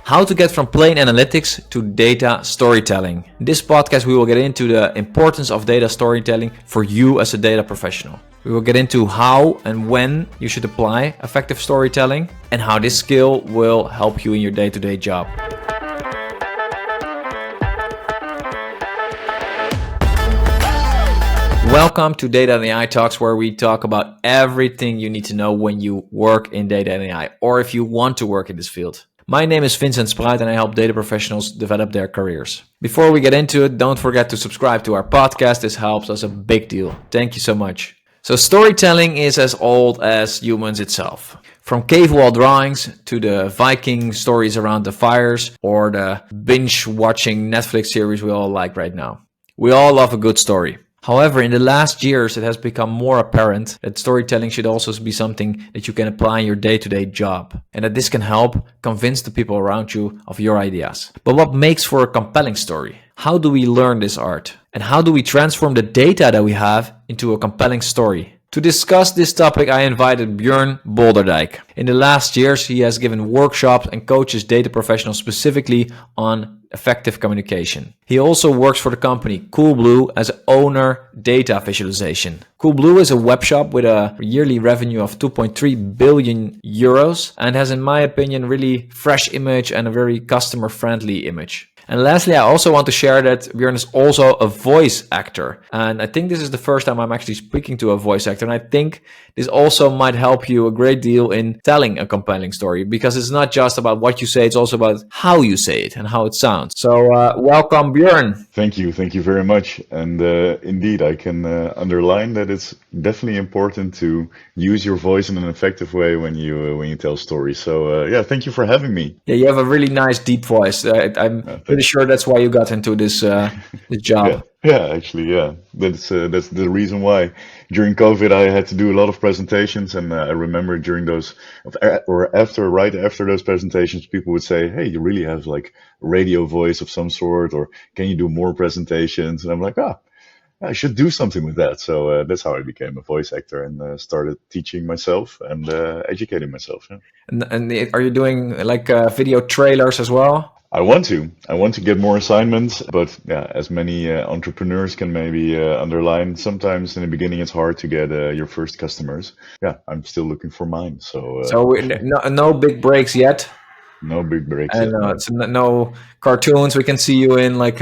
How to get from plain analytics to data storytelling. In this podcast, we will get into the importance of data storytelling for you as a data professional. We will get into how and when you should apply effective storytelling and how this skill will help you in your day-to-day job. Welcome to Data and AI Talks, where we talk about everything you need to know when you work in data and AI, or if you want to work in this field. My name is Vincent Spruit and I help data professionals develop their careers. Before we get into it, don't forget to subscribe to our podcast. This helps us a big deal. Thank you so much. So storytelling is as old as humans itself. From cave wall drawings to the Viking stories around the fires or the binge-watching Netflix series we all like right now. We all love a good story. However, in the last years, it has become more apparent that storytelling should also be something that you can apply in your day-to-day job, and that this can help convince the people around you of your ideas. But what makes for a compelling story? How do we learn this art? And how do we transform the data that we have into a compelling story? To discuss this topic, I invited Björn Bolderdijk. In the last years, he has given workshops and coaches data professionals specifically on effective communication. He also works for the company Coolblue as owner data visualization. Coolblue is a web shop with a yearly revenue of 2.3 billion euros and has, in my opinion, really fresh image and a very customer-friendly image. And lastly, I also want to share that Björn is also a voice actor. And I think this is the first time I'm actually speaking to a voice actor. And I think this also might help you a great deal in telling a compelling story, because it's not just about what you say, it's also about how you say it and how it sounds. So welcome, Björn. Thank you very much. And indeed, I can underline that it's definitely important to use your voice in an effective way when you tell stories. So thank you for having me. Yeah, you have a really nice deep voice. I'm pretty sure that's why you got into this job. Yeah. That's the reason why. During COVID, I had to do a lot of presentations, and I remember during those, right after those presentations, people would say, "Hey, you really have like a radio voice of some sort, or can you do more presentations?" And I'm like, I should do something with that. So that's how I became a voice actor and started teaching myself and educating myself. Yeah. And are you doing like video trailers as well? I want to get more assignments, but as many entrepreneurs can maybe underline, sometimes in the beginning it's hard to get your first customers. Yeah, I'm still looking for mine. So no big breaks yet. No big breaks. And yet, no. It's no cartoons we can see you in, like.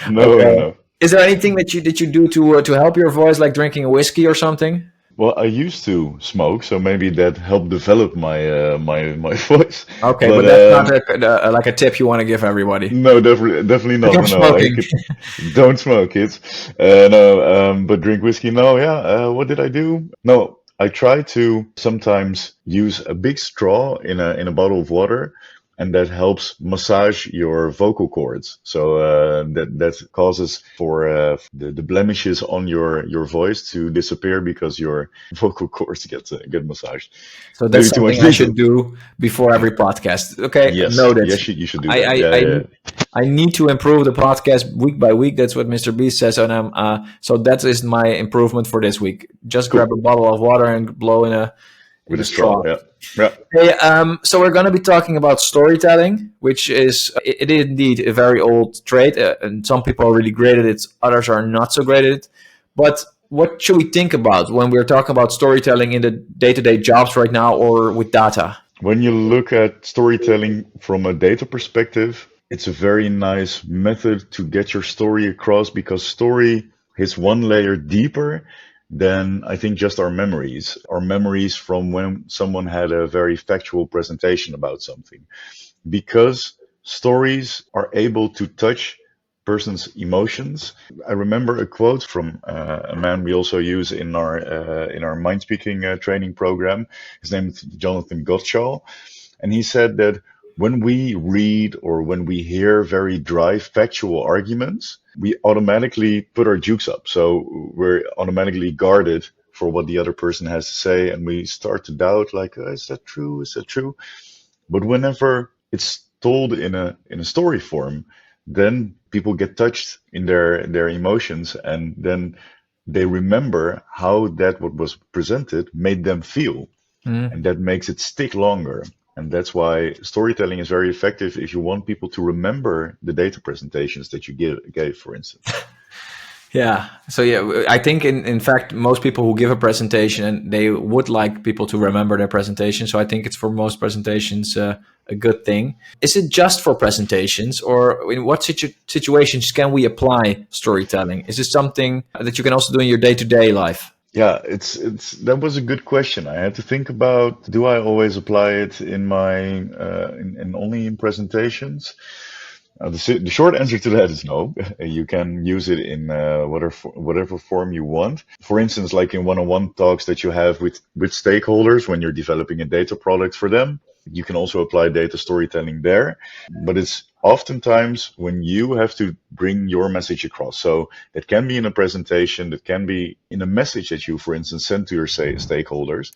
No. Is there anything that you do to help your voice, like drinking a whiskey or something? Well, I used to smoke, so maybe that helped develop my my voice. Okay, but that's not like a tip you want to give everybody. No, definitely not. Stop smoking. Don't smoke, kids. But drink whiskey. No, what did I do? No, I try to sometimes use a big straw in a bottle of water, and that helps massage your vocal cords. So that causes for the blemishes on your voice to disappear because your vocal cords get massaged. So that's something I should do before every podcast. Okay, yes, noted. Yes, you should do that. I need to improve the podcast week by week. That's what Mr. Beast says, and so that is my improvement for this week. Just grab a bottle of water and blow in a straw. Yeah. Hey, so we're going to be talking about storytelling, which is indeed a very old trait, and some people are really great at it, others are not so great at it. But what should we think about when we're talking about storytelling in the day-to-day jobs right now or with data? When you look at storytelling from a data perspective, it's a very nice method to get your story across, because story is one layer deeper than I think just our memories from when someone had a very factual presentation about something, because stories are able to touch person's emotions. I remember a quote from a man we also use in our mind speaking training program. His name is Jonathan Gottschall, and he said that when we read or when we hear very dry factual arguments, we automatically put our jukes up. So we're automatically guarded for what the other person has to say, and we start to doubt, like, is that true? Is that true? But whenever it's told in a story form, then people get touched in their emotions, and then they remember how that what was presented made them feel, and that makes it stick longer. And that's why storytelling is very effective if you want people to remember the data presentations that you gave, for instance. Yeah. So yeah, I think in fact most people who give a presentation and they would like people to remember their presentation. So I think it's for most presentations a good thing. Is it just for presentations, or in what situations can we apply storytelling? Is it something that you can also do in your day-to-day life? Yeah, that was a good question. I had to think about, do I always apply it in my in only in presentations? The short answer to that is no. You can use it in whatever form you want. For instance, like in one-on-one talks that you have with stakeholders when you're developing a data product for them, you can also apply data storytelling there. But it's oftentimes when you have to bring your message across. So that can be in a presentation, that can be in a message that you, for instance, send to your stakeholders.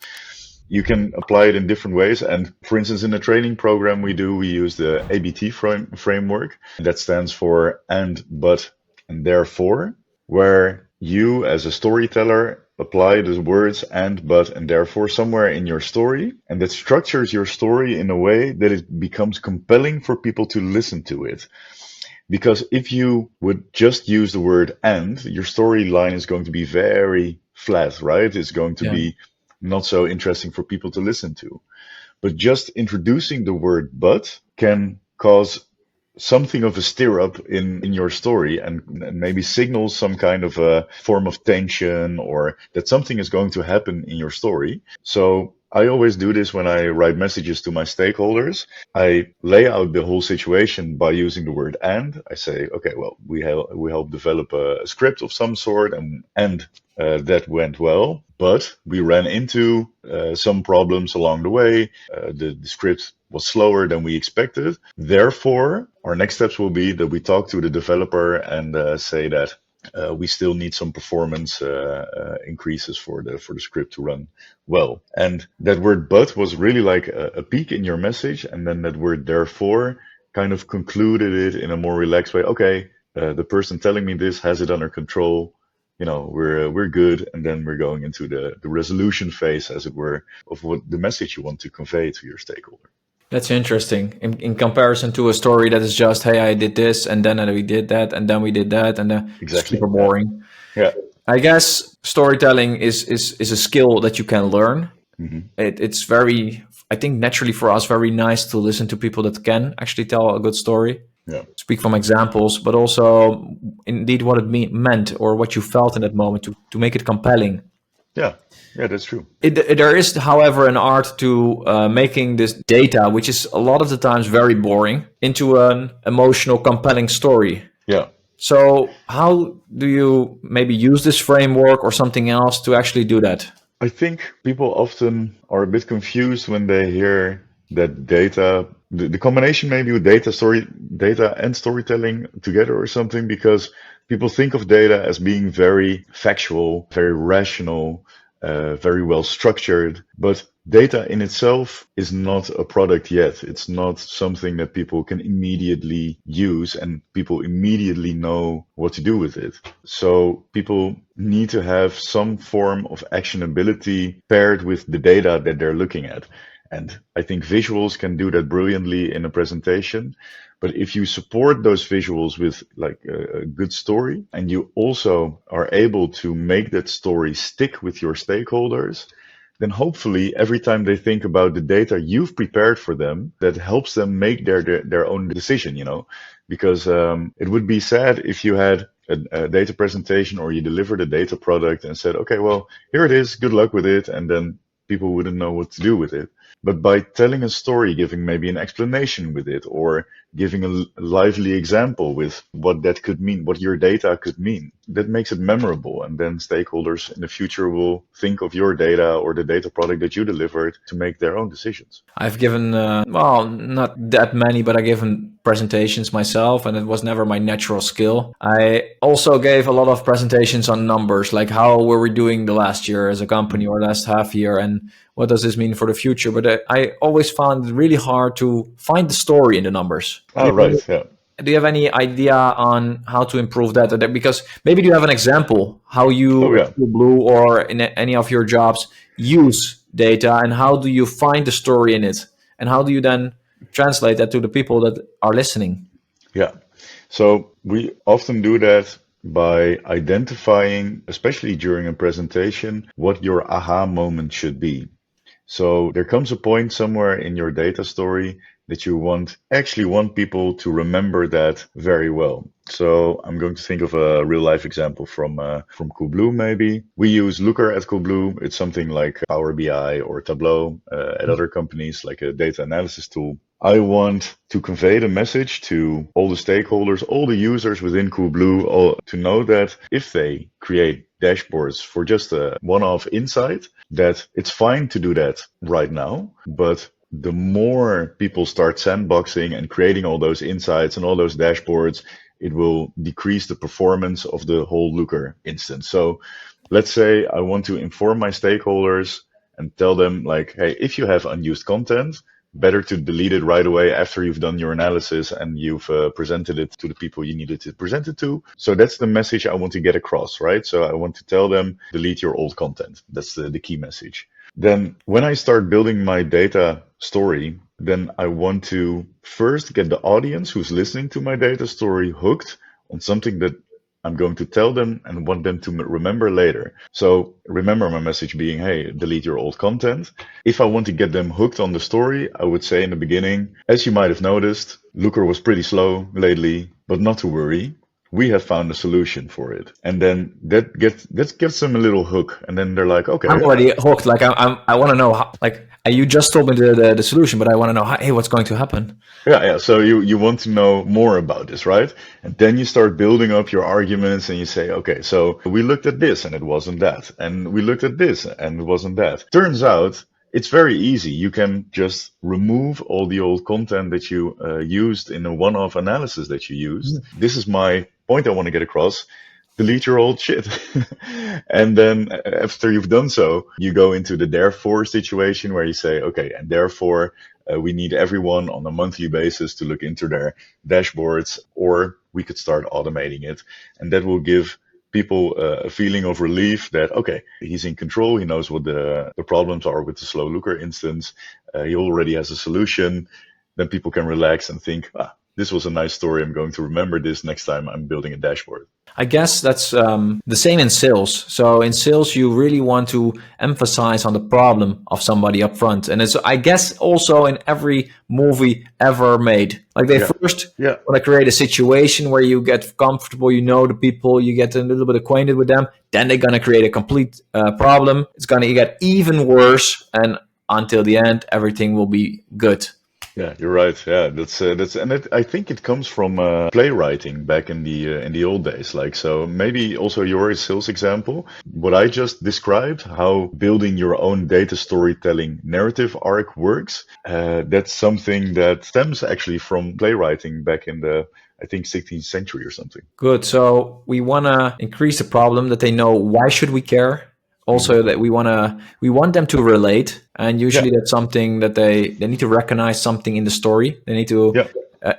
You can apply it in different ways. And for instance, in the training program we use the ABT framework. That stands for and, but, and therefore, where you as a storyteller apply the words and, but, and therefore somewhere in your story. And that structures your story in a way that it becomes compelling for people to listen to it. Because if you would just use the word and, your storyline is going to be very flat, right? It's going to be not so interesting for people to listen to. But just introducing the word but can cause something of a stir up in your story and maybe signal some kind of a form of tension or that something is going to happen in your story. So I always do this when I write messages to my stakeholders. I lay out the whole situation by using the word and. I say, okay, well, we help develop a script of some sort and that went well, but we ran into some problems along the way. The script was slower than we expected. Therefore, our next steps will be that we talk to the developer and say that we still need some performance increases for the script to run well. And that word "but" was really like a peak in your message, and then that word "therefore" kind of concluded it in a more relaxed way. Okay, the person telling me this has it under control. You know, we're good, and then we're going into the resolution phase, as it were, of what the message you want to convey to your stakeholder. That's interesting in comparison to a story that is just, hey, I did this and then we did that and then we did that and it's Exactly. super boring. Yeah. I guess storytelling is a skill that you can learn. It's very, I think naturally for us, very nice to listen to people that can actually tell a good story. Yeah. Speak from examples, but also indeed what it meant or what you felt in that moment to make it compelling. Yeah, that's true. There is, however, an art to making this data, which is a lot of the times very boring, into an emotional, compelling story. Yeah. So how do you maybe use this framework or something else to actually do that? I think people often are a bit confused when they hear that data, the combination maybe with data and storytelling together or something, because people think of data as being very factual, very rational, very well structured, but data in itself is not a product yet. It's not something that people can immediately use and people immediately know what to do with it. So people need to have some form of actionability paired with the data that they're looking at. And I think visuals can do that brilliantly in a presentation. But if you support those visuals with like a good story, and you also are able to make that story stick with your stakeholders, then hopefully every time they think about the data you've prepared for them, that helps them make their own decision, you know, because it would be sad if you had a data presentation or you delivered a data product and said, okay, well, here it is, good luck with it. And then people wouldn't know what to do with it. But by telling a story, giving maybe an explanation with it, or giving a lively example with what that could mean, what your data could mean, that makes it memorable. And then stakeholders in the future will think of your data or the data product that you delivered to make their own decisions. I've given, well, not that many, but I've given presentations myself, and it was never my natural skill. I also gave a lot of presentations on numbers, like how were we doing the last year as a company or last half year, and what does this mean for the future? But I always found it really hard to find the story in the numbers. Oh, right, yeah. Do you have any idea on how to improve that? Because maybe you have an example how you, Blue or in any of your jobs, use data, and how do you find the story in it? And how do you then translate that to the people that are listening? Yeah. So we often do that by identifying, especially during a presentation, what your aha moment should be. So there comes a point somewhere in your data story that you actually want people to remember that very well. So I'm going to think of a real life example from Coolblue maybe. We use Looker at Coolblue. It's something like Power BI or Tableau at other companies, like a data analysis tool. I want to convey the message to all the stakeholders, all the users within Coolblue, to know that if they create dashboards for just a one-off insight, that it's fine to do that right now, but the more people start sandboxing and creating all those insights and all those dashboards, it will decrease the performance of the whole Looker instance. So let's say I want to inform my stakeholders and tell them like, hey, if you have unused content, better to delete it right away after you've done your analysis and you've presented it to the people you needed to present it to. So that's the message I want to get across, right? So I want to tell them, delete your old content. That's the key message. Then when I start building my data story, then I want to first get the audience who's listening to my data story hooked on something that I'm going to tell them and want them to remember later. So remember my message being, hey, delete your old content. If I want to get them hooked on the story, I would say in the beginning, as you might have noticed, Looker was pretty slow lately, but not to worry. We have found a solution for it. And then that gets them a little hook. And then they're like, okay, I'm already hooked. Like I want to know how, like you just told me the solution, but I want to know how, hey, what's going to happen? Yeah. So you want to know more about this, right? And then you start building up your arguments and you say, okay, so we looked at this and it wasn't that. And we looked at this and it wasn't that. Turns out it's very easy. You can just remove all the old content that you used in a one-off analysis that you used. This is my point I want to get across. Delete your old shit. And then after you've done so, you go into the therefore situation where you say, okay, and therefore we need everyone on a monthly basis to look into their dashboards, or we could start automating it. And that will give people a feeling of relief that, okay, he's in control. He knows what the problems are with the slow Looker instance. He already has a solution. Then people can relax and think, this was a nice story. I'm going to remember this next time I'm building a dashboard. I guess that's the same in sales. So in sales, you really want to emphasize on the problem of somebody up front. And it's, I guess, also in every movie ever made. Like they first want to create a situation where you get comfortable, you know the people, you get a little bit acquainted with them. Then they're going to create a complete problem. It's going to get even worse. And until the end, everything will be good. Yeah, you're right. Yeah, I think it comes from playwriting back in the old days. Like, so maybe also your sales example, what I just described, how building your own data storytelling narrative arc works. That's something that stems actually from playwriting back in the, I think, 16th century or something. Good. So we want to increase the problem that they know. Why should we care? Also, that we want them to relate, and usually that's something that they need to recognize something in the story. They need to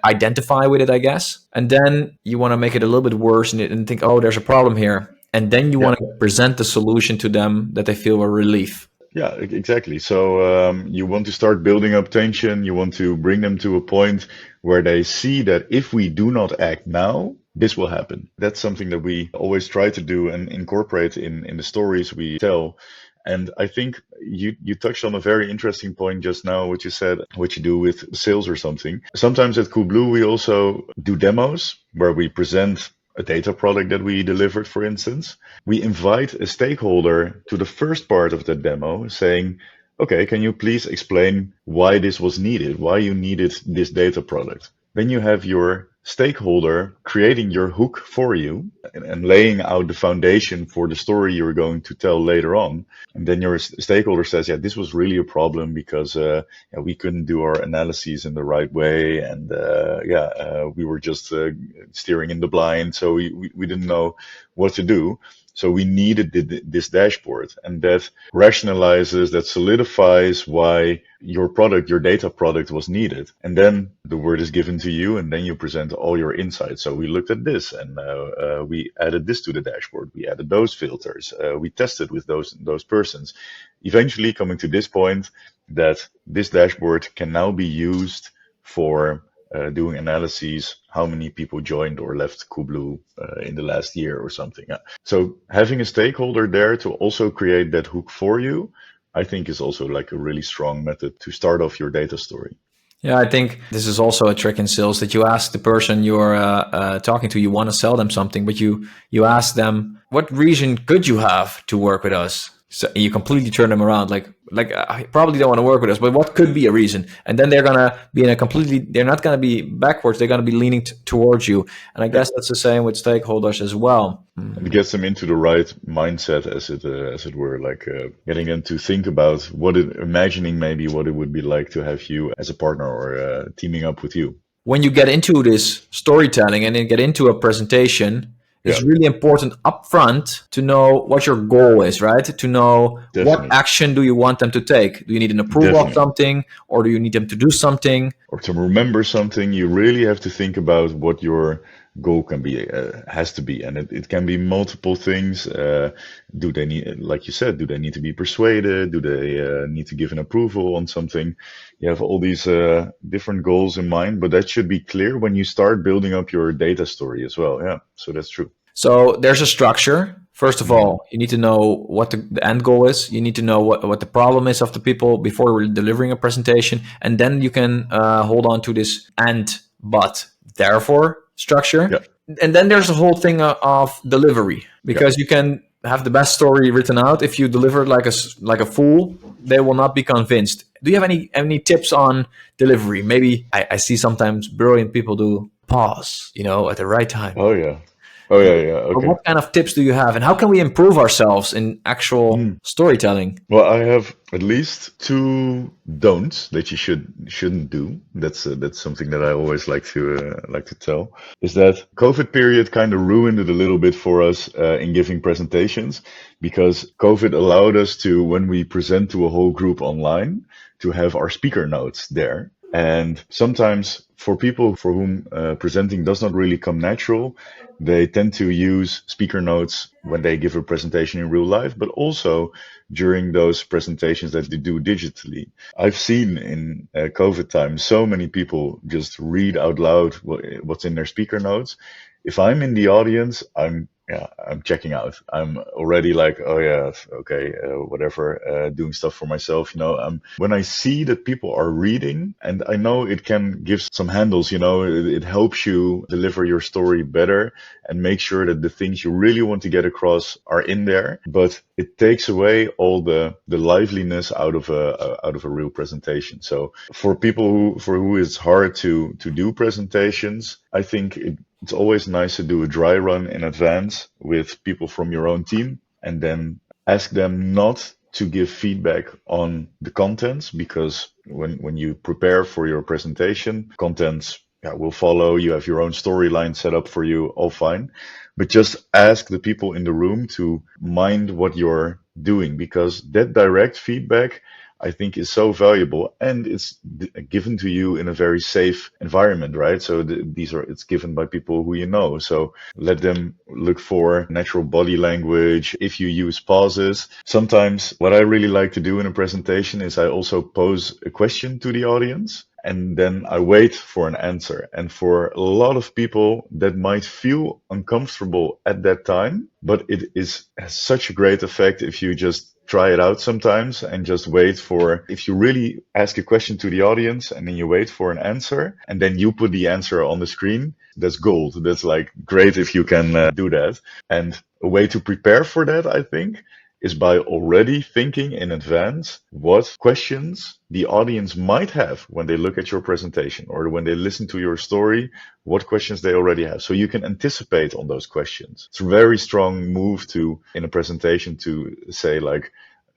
identify with it, I guess. And then you want to make it a little bit worse and think, oh, there's a problem here. And then you want to present the solution to them that they feel a relief. Yeah, exactly. So you want to start building up tension. You want to bring them to a point where they see that if we do not act now, this will happen. That's something that we always try to do and incorporate in the stories we tell. And I think you touched on a very interesting point just now, what you said, what you do with sales or something. Sometimes at Coolblue, we also do demos where we present a data product that we delivered, for instance. We invite a stakeholder to the first part of the demo saying, okay, can you please explain why this was needed, why you needed this data product? Then you have your stakeholder creating your hook for you and laying out the foundation for the story you're going to tell later on. And then your stakeholder says, yeah, this was really a problem because we couldn't do our analyses in the right way. And we were just steering in the blind. So we didn't know what to do. So we needed this dashboard, and that rationalizes, that solidifies why your product, your data product was needed. And then the word is given to you, and then you present all your insights. So we looked at this, and we added this to the dashboard. We added those filters. We tested with those persons. Eventually coming to this point, that this dashboard can now be used for doing analyses, how many people joined or left Kublu in the last year or something. So having a stakeholder there to also create that hook for you, I think is also like a really strong method to start off your data story. Yeah, I think this is also a trick in sales that you ask the person you're talking to, you want to sell them something, but you ask them, what reason could you have to work with us? So you completely turn them around, like I probably don't want to work with us, but what could be a reason? And then they're gonna be in a completely, they're not gonna be backwards, they're gonna be leaning towards you. And I guess that's the same with stakeholders as well. It gets them into the right mindset, as it were, like getting them to think about imagining maybe what it would be like to have you as a partner or teaming up with you. When you get into this storytelling and then get into a presentation, it's really important upfront to know what your goal is, right? To know what action do you want them to take? Do you need an approval of something, or do you need them to do something? Or to remember something, you really have to think about what your goal can be, has to be. And it can be multiple things. Do they need, like you said, do they need to be persuaded? Do they need to give an approval on something? You have all these different goals in mind, but that should be clear when you start building up your data story as well. Yeah, so that's true. So there's a structure. First of all, you need to know what the end goal is. You need to know what the problem is of the people before we're delivering a presentation. And then you can hold on to this and, but, therefore structure. Yeah. And then there's a whole thing of delivery, because you can have the best story written out. If you deliver like a fool, they will not be convinced. Do you have any tips on delivery? Maybe I see sometimes brilliant people do pause, at the right time. Oh yeah. Okay. What kind of tips do you have, and how can we improve ourselves in actual storytelling? Well, I have at least 2 don'ts that you shouldn't do. That's something that I always like to tell. Is that COVID period kind of ruined it a little bit for us in giving presentations, because COVID allowed us to, when we present to a whole group online, to have our speaker notes there. And sometimes for people for whom presenting does not really come natural, they tend to use speaker notes when they give a presentation in real life, but also during those presentations that they do digitally. I've seen in COVID time so many people just read out loud what's in their speaker notes. If I'm in the audience, I'm checking out. I'm already like, oh yeah, okay, whatever, doing stuff for myself, when I see that people are reading, and I know it can give some handles, it helps you deliver your story better and make sure that the things you really want to get across are in there, but it takes away all the liveliness out of a real presentation. So for people for who it's hard to do presentations, I think it's always nice to do a dry run in advance with people from your own team, and then ask them not to give feedback on the contents, because when you prepare for your presentation, contents will follow. You have your own storyline set up for you, all fine. But just ask the people in the room to mind what you're doing, because that direct feedback, I think, is so valuable, and it's given to you in a very safe environment, right? So it's given by people who you know. So let them look for natural body language. If you use pauses, sometimes what I really like to do in a presentation is I also pose a question to the audience, and then I wait for an answer. And for a lot of people, that might feel uncomfortable at that time, but it has such a great effect if you just try it out sometimes and just wait for, if you really ask a question to the audience and then you wait for an answer and then you put the answer on the screen, that's gold. That's like great if you can do that. And a way to prepare for that, I think, is by already thinking in advance what questions the audience might have when they look at your presentation or when they listen to your story, what questions they already have. So you can anticipate on those questions. It's a very strong move in a presentation to say, like,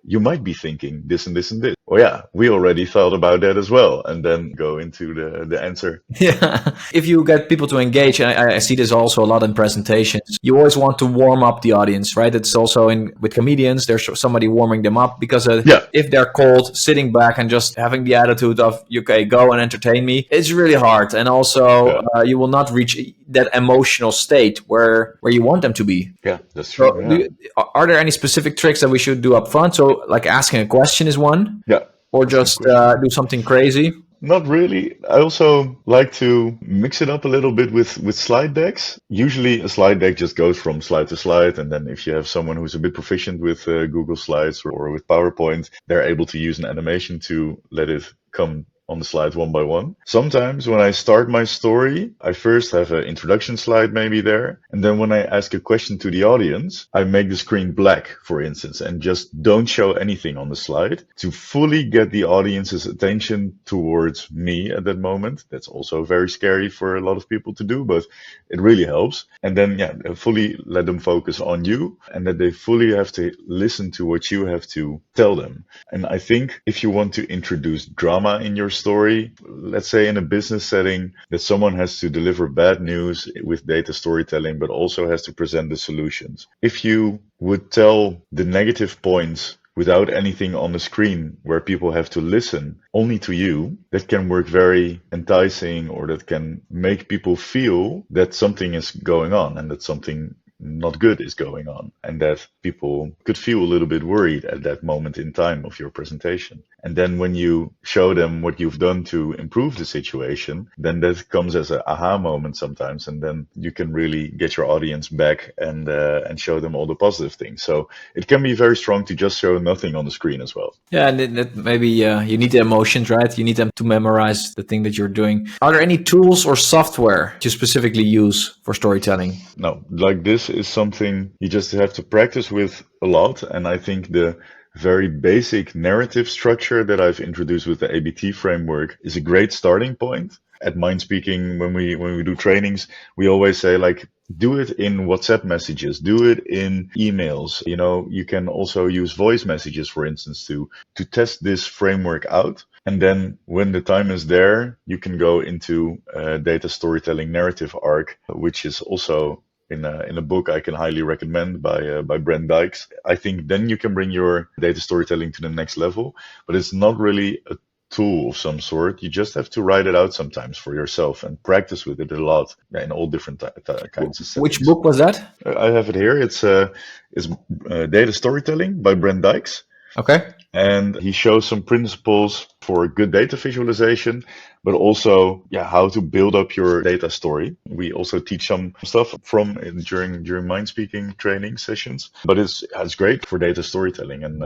you might be thinking this and this and this. Oh yeah, we already thought about that as well. And then go into the answer. Yeah. If you get people to engage, and I see this also a lot in presentations, you always want to warm up the audience, right? It's also with comedians, there's somebody warming them up, because if they're cold, sitting back and just having the attitude of, okay, go and entertain me, it's really hard. And also you will not reach that emotional state where you want them to be. Yeah, that's true. So are there any specific tricks that we should do up front? So like asking a question is one. Yeah. or That's a good just question. do something crazy? Not really. I also like to mix it up a little bit with slide decks. Usually a slide deck just goes from slide to slide, and then if you have someone who's a bit proficient with Google Slides or with PowerPoint, they're able to use an animation to let it come on the slide one by one. Sometimes when I start my story, I first have an introduction slide maybe there, and then when I ask a question to the audience, I make the screen black, for instance, and just don't show anything on the slide to fully get the audience's attention towards me at that moment. That's also very scary for a lot of people to do, but it really helps. And then, yeah, fully let them focus on you, and that they fully have to listen to what you have to tell them. And I think if you want to introduce drama in your story, let's say in a business setting, that someone has to deliver bad news with data storytelling, but also has to present the solutions. If you would tell the negative points without anything on the screen where people have to listen only to you, that can work very enticing, or that can make people feel that something is going on and that something not good is going on, and that people could feel a little bit worried at that moment in time of your presentation. And then when you show them what you've done to improve the situation, then that comes as an aha moment sometimes, and then you can really get your audience back and show them all the positive things. So it can be very strong to just show nothing on the screen as well. Yeah, and that maybe you need the emotions, right? You need them to memorize the thing that you're doing. Are there any tools or software you specifically use for storytelling? No, like this is something you just have to practice with a lot. And I think the very basic narrative structure that I've introduced with the ABT framework is a great starting point. At Mind Speaking, when we do trainings, we always say, like, do it in WhatsApp messages, do it in emails. You know, you can also use voice messages, for instance, to test this framework out. And then when the time is there, you can go into data storytelling narrative arc, which is also in a book I can highly recommend by Brent Dykes. I think then you can bring your data storytelling to the next level, but it's not really a tool of some sort. You just have to write it out sometimes for yourself and practice with it a lot in all different kinds of Which settings. book was that? I have it here. It's Data Storytelling by Brent Dykes. Okay. And he shows some principles for good data visualization, but also, yeah, how to build up your data story. We also teach some stuff during mind speaking training sessions, but it's great for data storytelling, and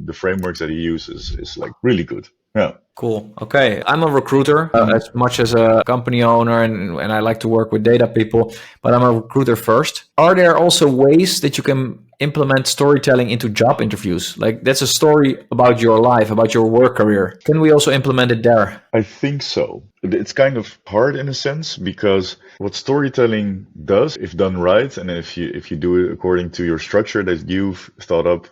the frameworks that he uses is like really good. Yeah. Cool. Okay. I'm a recruiter Mhm. as much as a company owner, and I like to work with data people, but I'm a recruiter first. Are there also ways that you can implement storytelling into job interviews? Like, that's a story about your life, about your work career. Can we also implement it there? I think so. It's kind of hard in a sense, because what storytelling does, if done right, and if you do it according to your structure that you've thought up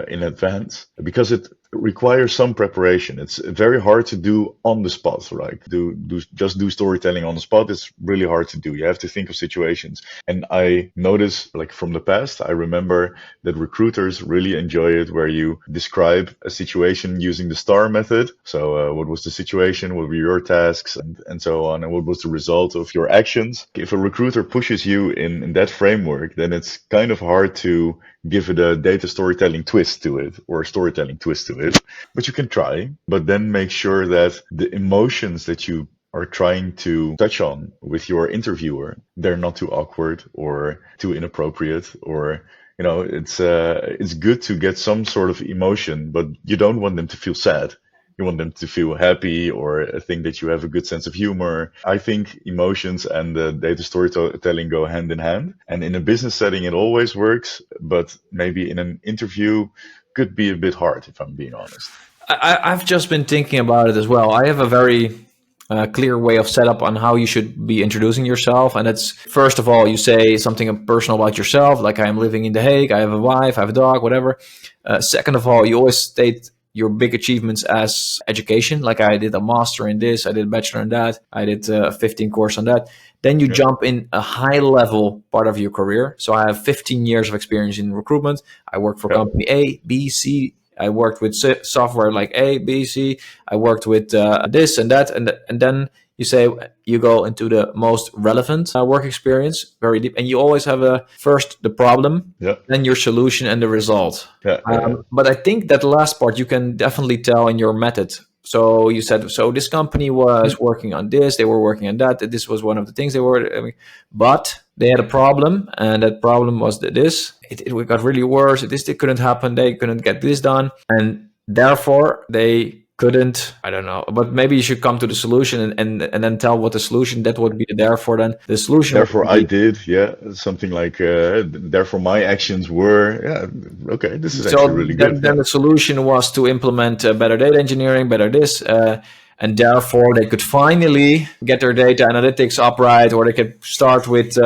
in advance, because it requires some preparation. It's very hard to do on the spot, right? Do storytelling on the spot. It's really hard to do. You have to think of situations. And I notice, like from the past, I remember that recruiters really enjoy it where you describe a situation using the STAR method. So what was the situation? What were your tasks? And so on. And what was the result of your actions? If a recruiter pushes you in that framework, then it's kind of hard to give it a data storytelling twist to it, or a storytelling twist to it. But you can try, but then make sure that the emotions that you are trying to touch on with your interviewer, they're not too awkward or too inappropriate, or it's good to get some sort of emotion, but you don't want them to feel sad. You want them to feel happy, or think that you have a good sense of humor. I think emotions and data storytelling go hand in hand. And in a business setting, it always works, but maybe in an interview could be a bit hard, if I'm being honest. I've just been thinking about it as well. I have a very clear way of setup on how you should be introducing yourself. And it's, first of all, you say something personal about yourself, like I am living in The Hague, I have a wife, I have a dog, whatever. Second of all, you always state your big achievements as education, like I did a master in this, I did a bachelor in that, I did a 15 course on that. Then you jump in a high level part of your career. So I have 15 years of experience in recruitment. I worked for company A, B, C. I worked with software like A, B, C. I worked with this and that. And then You say you go into the most relevant work experience, very deep, and you always have first the problem, Yeah. then your solution and the result. Yeah. But I think that last part you can definitely tell in your method. So you said, so this company was working on this, they were working on that. This was one of the things they were, but they had a problem, and that problem was this. It got really worse. This couldn't happen. They couldn't get this done, and therefore they couldn't. I don't know, but maybe you should come to the solution and then tell what the solution. That would be the therefore. Then the solution. Therefore, I did, something like. Therefore, my actions were, okay. This is actually really good. Then the solution was to implement better data engineering, better this. And therefore, they could finally get their data analytics upright, or they could start with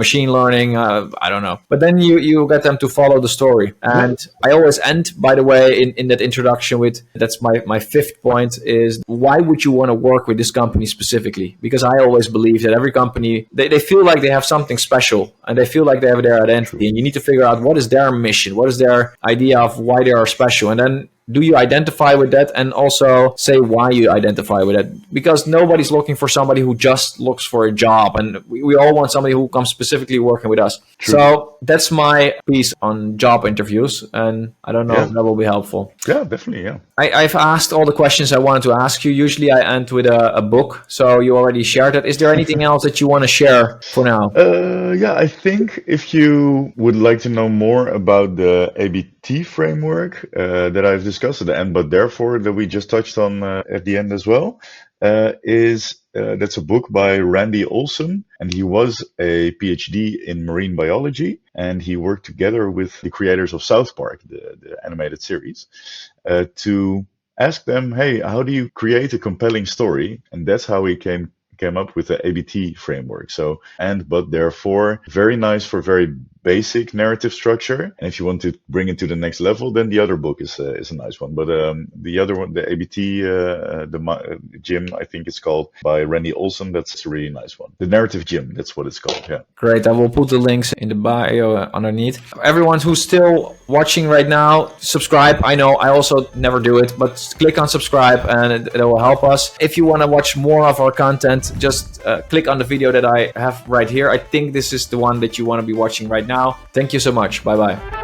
machine learning. I don't know. But then you get them to follow the story. And I always end, by the way, in that introduction with, that's my fifth point, is why would you want to work with this company specifically? Because I always believe that every company, they feel like they have something special, and they feel like they have their identity. And you need to figure out what is their mission, what is their idea of why they are special. And then do you identify with that, and also say why you identify with it? Because nobody's looking for somebody who just looks for a job, and we all want somebody who comes specifically working with us. True. So that's my piece on job interviews, and I don't know if that will be helpful. Yeah, definitely, yeah. I've asked all the questions I wanted to ask you. Usually I end with a book, so you already shared that. Is there anything else that you want to share for now? I think if you would like to know more about the ABT framework that I've discussed at the end, but therefore that we just touched on at the end as well, that's a book by Randy Olson, and he was a PhD in marine biology, and he worked together with the creators of South Park, the animated series, to ask them, hey, how do you create a compelling story? And that's how he came up with the ABT framework. So, but therefore, very nice for very basic narrative structure. And if you want to bring it to the next level, then the other book is a nice one. But the other one, the ABT, Gym, I think it's called, by Randy Olson, that's a really nice one. The Narrative Gym, that's what it's called. Yeah. Great. I will put the links in the bio underneath. Everyone who's still watching right now, subscribe. I know I also never do it, but click on subscribe and it will help us. If you want to watch more of our content, just click on the video that I have right here. I think this is the one that you want to be watching right now. Thank you so much. Bye-bye.